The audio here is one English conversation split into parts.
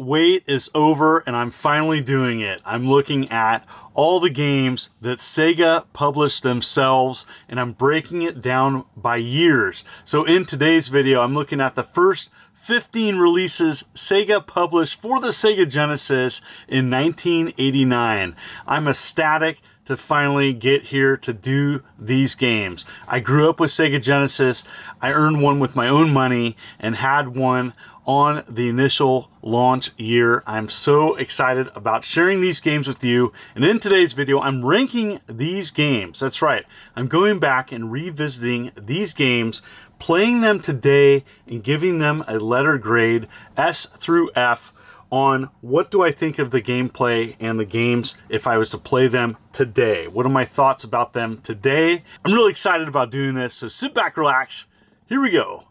wait is over and I'm finally doing it. I'm looking at all the games that Sega published themselves and I'm breaking it down by years. So in today's video, I'm looking at the first 15 releases Sega published for the Sega Genesis in 1989. I'm ecstatic to finally get here to do these games. I grew up with Sega Genesis. I earned one with my own money and had one on the initial launch year. I'm so excited about sharing these games with you. And in today's video, I'm ranking these games. That's right. I'm going back and revisiting these games, playing them today and giving them a letter grade S through F on what do I think of the gameplay and the games if I was to play them today. What are my thoughts about them today? I'm really excited about doing this, so sit back, relax. Here we go.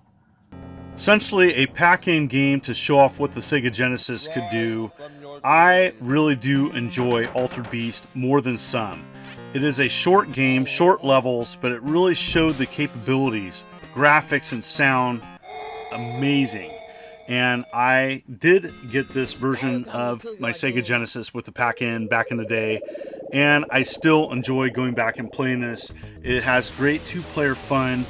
Essentially a pack-in game to show off what the Sega Genesis could do. I really do enjoy Altered Beast more than some. It is a short game, short levels, but it really showed the capabilities. Graphics and sound, amazing. And I did get this version of my Sega Genesis with the pack-in back in the day, and I still enjoy going back and playing this. It has great two-player fun,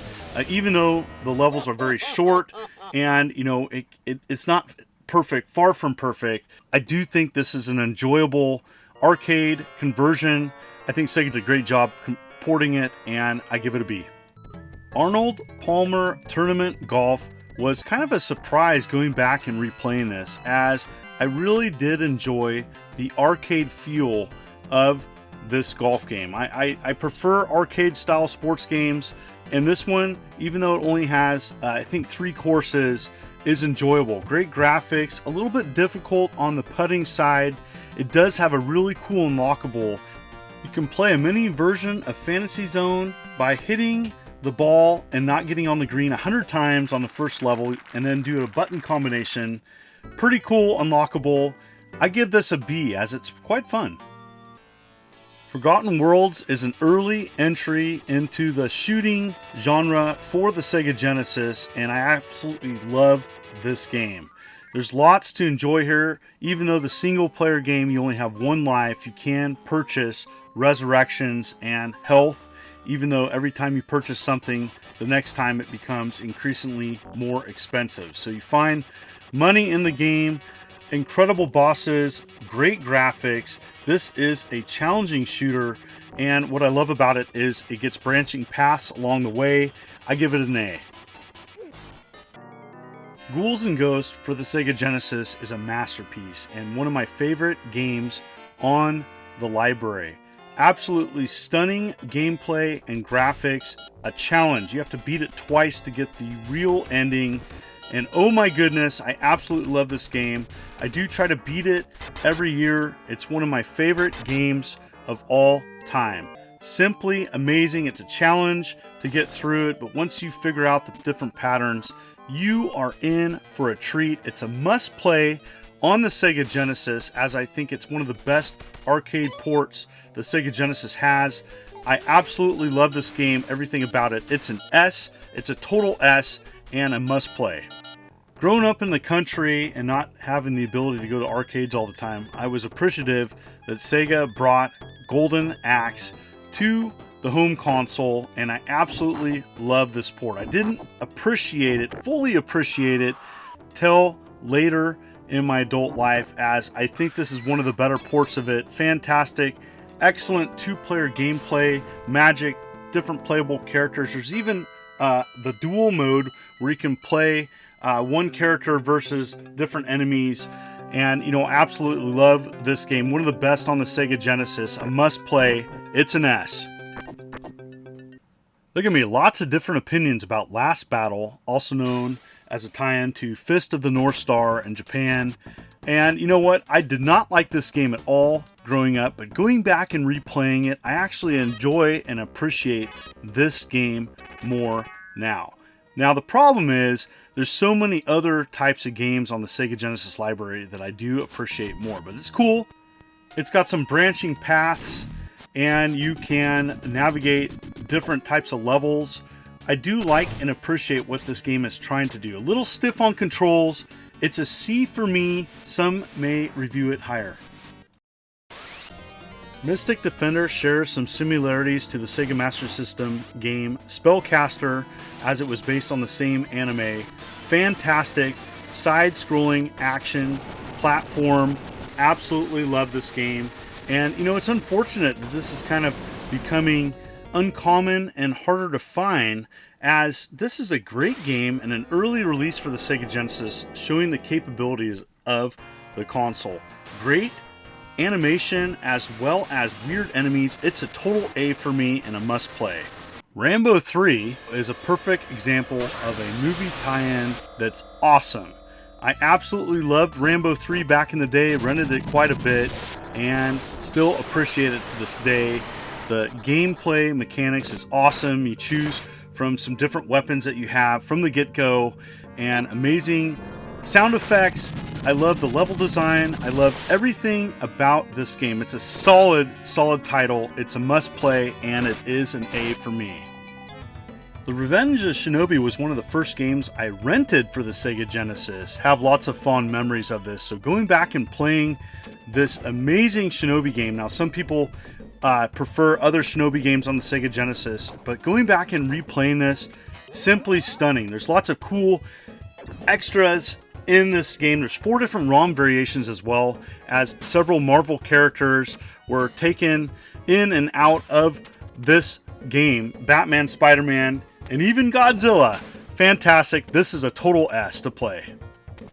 even though the levels are very short, and you know it's not perfect, far from perfect. I do think this is an enjoyable arcade conversion. I think Sega did a great job porting it, and I give it a B. Arnold Palmer Tournament Golf was kind of a surprise going back and replaying this, as I really did enjoy the arcade feel of this golf game. I prefer arcade style sports games, and this one, even though it only has I think 3 courses, is enjoyable. Great graphics, a little bit difficult on the putting side. It does have a really cool unlockable. You can play a mini version of Fantasy Zone by hitting the ball and not getting on the green 100 times on the first level, and then do a button combination. Pretty cool unlockable. I give this a B, as it's quite fun. Forgotten Worlds is an early entry into the shooting genre for the Sega Genesis, and I absolutely love this game. There's lots to enjoy here. Even though the single player game, you only have 1 life, you can purchase resurrections and health, even though every time you purchase something, the next time it becomes increasingly more expensive. So you find money in the game, incredible bosses, great graphics. This is a challenging shooter, and what I love about it is it gets branching paths along the way. I give it an A. Ghouls N Ghosts for the Sega Genesis is a masterpiece and one of my favorite games on the library. Absolutely stunning gameplay and graphics, a challenge. You have to beat it twice to get the real ending, and oh my goodness, I absolutely love this game. I do try to beat it every year. It's one of my favorite games of all time. Simply amazing. It's a challenge to get through it, but once you figure out the different patterns, you are in for a treat. It's a must play on the Sega Genesis, as I think it's one of the best arcade ports the Sega Genesis has. I absolutely love this game, everything about it. It's an S, it's a total S, and a must play. Growing up in the country and not having the ability to go to arcades all the time, I was appreciative that Sega brought Golden Axe to the home console, and I absolutely love this port. I didn't appreciate it, fully appreciate it, till later in my adult life, as I think this is one of the better ports of it. Fantastic, excellent 2-player gameplay, magic, different playable characters. There's even the dual mode where you can play one character versus different enemies, and you know, absolutely love this game. One of the best on the Sega Genesis, a must play. It's an S. There are going to be lots of different opinions about Last Battle, also known as a tie-in to Fist of the North Star in Japan. And you know what? I did not like this game at all growing up, but going back and replaying it, I actually enjoy and appreciate this game more now. Now the problem is, there's so many other types of games on the Sega Genesis library that I do appreciate more, but it's cool. It's got some branching paths, and you can navigate different types of levels. I do like and appreciate what this game is trying to do. A little stiff on controls, It's a C for me. Some may review it higher. Mystic Defender shares some similarities to the Sega Master System game Spellcaster, as it was based on the same anime. Fantastic side-scrolling action platform. Absolutely love this game. And you know, it's unfortunate that this is kind of becoming uncommon and harder to find, as this is a great game and an early release for the Sega Genesis, showing the capabilities of the console. Great animation as well as weird enemies. It's a total A for me and a must play. Rambo 3 is a perfect example of a movie tie-in that's awesome. I absolutely loved Rambo 3 back in the day, rented it quite a bit, and still appreciate it to this day. The gameplay mechanics is awesome. You choose from some different weapons that you have from the get-go, and amazing sound effects. I love the level design. I love everything about this game. It's a solid title. It's a must play, and it is an A for me. The Revenge of Shinobi was one of the first games I rented for the Sega Genesis. Have lots of fond memories of this. So going back and playing this amazing Shinobi game. Now some people prefer other Shinobi games on the Sega Genesis, but going back and replaying this, simply stunning. There's lots of cool extras in this game. There's 4 different ROM variations, as well as several Marvel characters were taken in and out of this game. Batman, Spider-Man, and even Godzilla. Fantastic. This is a total S to play.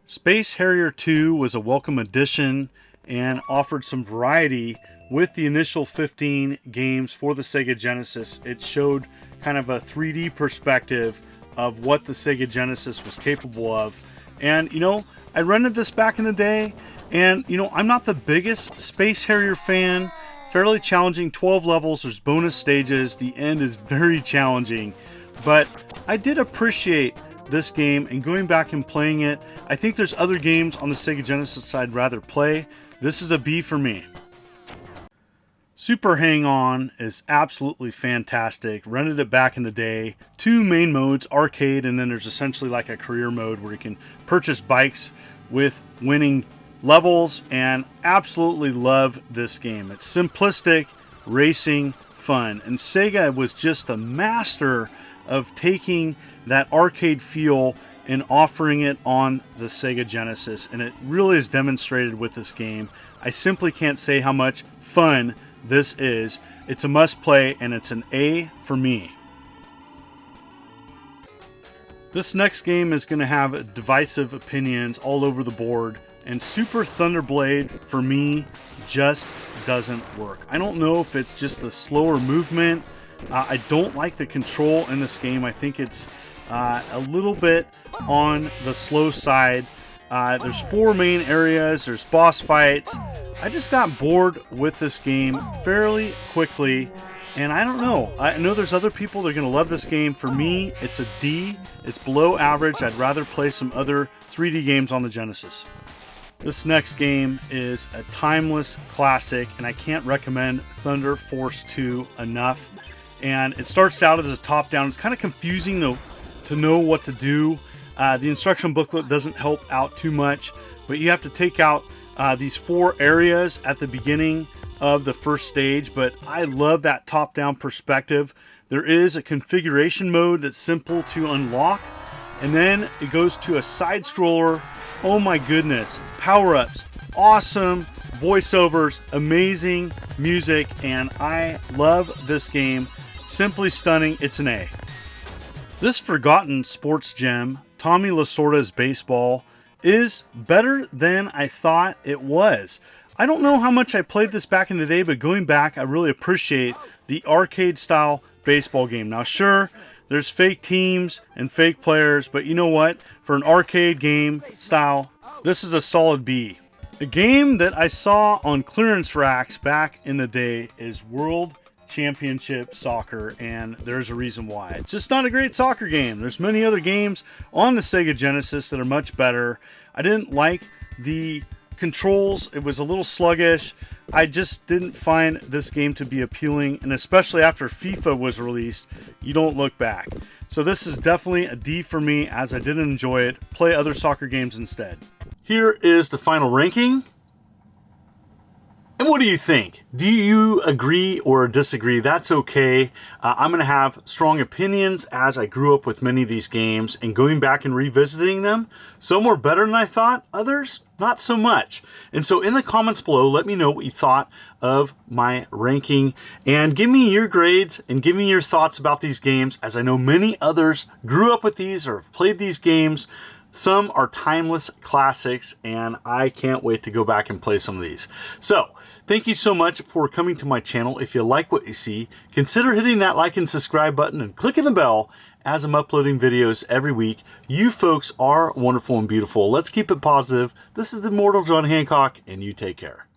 Space Harrier II was a welcome addition and offered some variety with the initial 15 games for the Sega Genesis. It showed kind of a 3D perspective of what the Sega Genesis was capable of. And, you know, I rented this back in the day, and, you know, I'm not the biggest Space Harrier fan. Fairly challenging, 12 levels, there's bonus stages, the end is very challenging. But I did appreciate this game, and going back and playing it, I think there's other games on the Sega Genesis I'd rather play. This is a B for me. Super Hang-On is absolutely fantastic. Rented it back in the day. 2 main modes, arcade, and then there's essentially like a career mode where you can purchase bikes with winning levels, and absolutely love this game. It's simplistic, racing, fun, and Sega was just the master of taking that arcade feel and offering it on the Sega Genesis, and it really is demonstrated with this game. I simply can't say how much fun this is. It's a must play, and it's an A for me. This next game is going to have divisive opinions all over the board, and Super Thunderblade for me just doesn't work. I don't know if it's just the slower movement. I don't like the control in this game. I think it's a little bit on the slow side. There's 4 main areas, there's boss fights. I just got bored with this game fairly quickly, and I don't know. I know there's other people that are going to love this game. For me, it's a D. It's below average. I'd rather play some other 3D games on the Genesis. This next game is a timeless classic, and I can't recommend Thunder Force 2 enough. And it starts out as a top-down. It's kind of confusing to know what to do. The instruction booklet doesn't help out too much, but you have to take out these 4 areas at the beginning of the first stage. But I love that top-down perspective. There is a configuration mode that's simple to unlock, and then it goes to a side scroller. Oh my goodness, power-ups, awesome voiceovers, amazing music, and I love this game. Simply stunning. It's an A. This forgotten sports gem, Tommy Lasorda's Baseball, is better than I thought it was. I don't know how much I played this back in the day, but going back, I really appreciate the arcade-style baseball game. Now, sure, there's fake teams and fake players, but you know what? For an arcade game style, this is a solid B. A game that I saw on clearance racks back in the day is World Championship Soccer, and there's a reason why. It's just not a great soccer game. There's many other games on the Sega Genesis that are much better. I didn't like the controls. It was a little sluggish. I just didn't find this game to be appealing, and especially after FIFA was released, you don't look back. So this is definitely a D for me, as I didn't enjoy it. Play other soccer games instead. Here is the final ranking. And what do you think? Do you agree or disagree? That's okay. I'm going to have strong opinions as I grew up with many of these games and going back and revisiting them. Some were better than I thought, others not so much. And so in the comments below, let me know what you thought of my ranking and give me your grades and give me your thoughts about these games, as I know many others grew up with these or have played these games. Some are timeless classics, and I can't wait to go back and play some of these. So, thank you so much for coming to my channel. If you like what you see, consider hitting that like and subscribe button and clicking the bell as I'm uploading videos every week. You folks are wonderful and beautiful. Let's keep it positive. This is the Immortal John Hancock, and you take care.